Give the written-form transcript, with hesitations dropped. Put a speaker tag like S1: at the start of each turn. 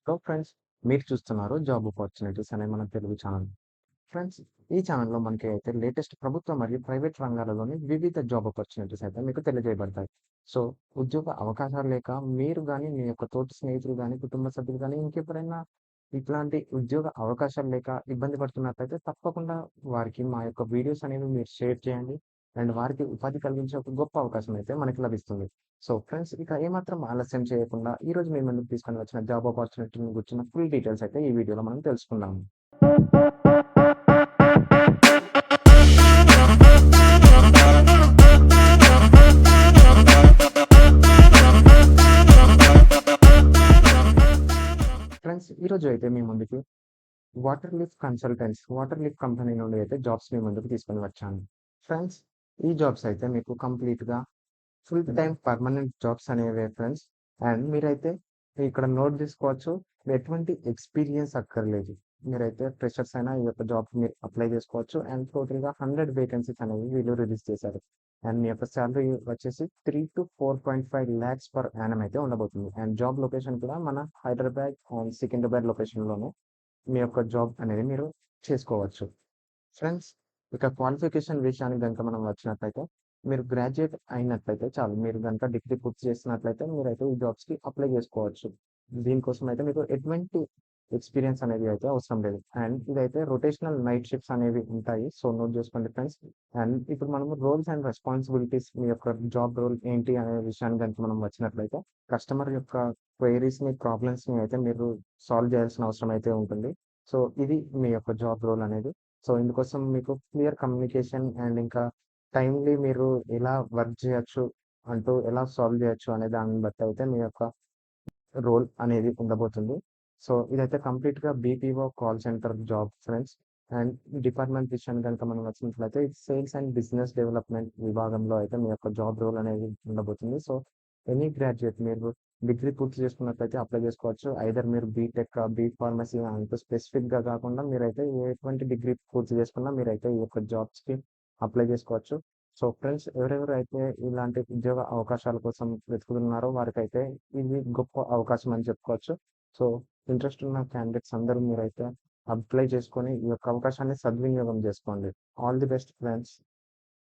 S1: So friends, మీరు చూస్తున్నారు job opportunities అనే మన తెలుగు ఛానల్. ఫ్రెండ్స్, ఈ ఛానల్‌లో మనకి అయితే లేటెస్ట్ ప్రభుత్వ మరియు ప్రైవేట్ రంగాలలోని వివిధ జాబ్ ఆపర్చునిటీస్ అయితే మీకు తెలియజేయబడతాయి. సో, ఉద్యోగ అవకాశాలు లేక మీరు గాని, మీ యొక్క తోటి స్నేహితులు గాని, కుటుంబ సభ్యులు గాని, ఇంకెవరైనా ఇట్లాంటి ఉద్యోగ అవకాశాలు లేక ఇబ్బంది పడుతున్నట్లయితే తప్పకుండా వారికి మా యొక్క వీడియోస్ అనేవి మీరు షేర్ చేయండి. అండ్ వారికి ఉపాధి కలిగించే ఒక గొప్ప అవకాశం అయితే మనకి లభిస్తుంది. సో ఫ్రెండ్స్, ఇక ఏమాత్రం ఆలస్యం చేయకుండా ఈరోజు మీ ముందుకు తీసుకొని వచ్చిన జాబ్ ఆపర్చునిటీని గురించిన ఫుల్ డీటెయిల్స్ అయితే ఈ వీడియోలో మనం తెలుసుకుందాము. ఫ్రెండ్స్, ఈరోజు అయితే మీ ముందుకి వాటర్ లీఫ్ కంపెనీ నుండి అయితే జాబ్స్ మీ ముందుకు తీసుకొని వచ్చాను. ఫ్రెండ్స్, ఈ జాబ్స్ అయితే మీకు కంప్లీట్‌గా ఫుల్ టైమ్ పర్మనెంట్ జాబ్స్ అనేవే ఫ్రెండ్స్. అండ్ మీరైతే ఇక్కడ నోట్ చేసుకోవచ్చు. ఎటువంటి ఎక్స్‌పీరియన్స్ అక్కర్లేదు. మీరైతే ఫ్రెషర్స్ అయినా ఈ యొక్క జాబ్‌కి మీరు అప్లై చేసుకోవచ్చు. అండ్ టోటల్‌గా 100 వేకెన్సీస్ అనేవి వీళ్ళు రిలీజ్ చేశారు. అండ్ మీ యొక్క సాలరీ వచ్చేసి 3-4.5 లాక్స్ పర్ యానమ్ అయితే ఉండబోతుంది. అండ్ జాబ్ లొకేషన్ కూడా మన హైదరాబాద్ అండ్ సికింద్రాబాద్ లొకేషన్‌లోనే మీ యొక్క జాబ్ అనేది మీరు చేసుకోవచ్చు. ఫ్రెండ్స్, ఇక క్వాలిఫికేషన్ విషయానికి గనుక మనం వచ్చినట్లయితే, మీరు గ్రాడ్యుయేట్ అయినట్లయితే చాలు. మీరు గనుక డిగ్రీ పూర్తి చేసినట్లయితే మీరైతే ఈ జాబ్స్‌కి అప్లై చేసుకోవచ్చు. దీనికోసం అయితే మీకు ఎటువంటి ఎక్స్‌పీరియన్స్ అనేది అయితే అవసరం లేదు. అండ్ ఇదైతే రొటేషనల్ నైట్ షిఫ్ట్స్ అనేవి ఉంటాయి. సో, నోట్ చేసుకోండి ఫ్రెండ్స్. అండ్ ఇప్పుడు మనము రోల్స్ అండ్ రెస్పాన్సిబిలిటీస్ మీ యొక్క జాబ్ రోల్ ఏంటి అనే విషయానికి గనుక మనం వచ్చినట్లయితే, కస్టమర్ యొక్క క్వెరీస్‌ని, ప్రాబ్లమ్స్‌ని అయితే మీరు సాల్వ్ చేయాల్సిన అవసరం అయితే ఉంటుంది. సో, ఇది మీ యొక్క జాబ్ రోల్ అనేది. సో, ఇందుకోసం మీకు క్లియర్ కమ్యూనికేషన్ అండ్ ఇంకా టైమ్‌లీ మీరు ఎలా వర్క్ చేయొచ్చు, అంటూ ఎలా సాల్వ్ చేయొచ్చు అనే దాన్ని బట్టి అయితే మీ యొక్క రోల్ అనేది ఉండబోతుంది. సో, ఇదైతే కంప్లీట్‌గా BPO call centre job friends. And department విషయానికి గనుక మనం వచ్చినట్లయితే సేల్స్ అండ్ బిజినెస్ డెవలప్‌మెంట్ విభాగంలో అయితే మీ యొక్క జాబ్ రోల్ అనేది ఉండబోతుంది. సో, ఎనీ గ్రాడ్యుయేట్ మీరు డిగ్రీ పూర్తి చేసుకున్నట్లయితే అప్లై చేసుకోవచ్చు. ఐదర్ మీరు బీటెక్, ఫార్మసీ అంటూ స్పెసిఫిక్‌గా కాకుండా మీరైతే ఎటువంటి డిగ్రీ పూర్తి చేసుకున్నా మీరైతే ఈ యొక్క జాబ్స్‌కి అప్లై చేసుకోవచ్చు. సో ఫ్రెండ్స్, ఎవరెవరైతే ఇలాంటి ఉద్యోగ అవకాశాల కోసం వెతుకుతున్నారో వారికైతే ఇది గొప్ప అవకాశం అని చెప్పుకోవచ్చు. సో, ఇంట్రెస్ట్ ఉన్న క్యాండిడేట్స్ అందరూ మీరైతే అప్లై చేసుకొని ఈ యొక్క అవకాశాన్ని సద్వినియోగం చేసుకోండి. All the best friends.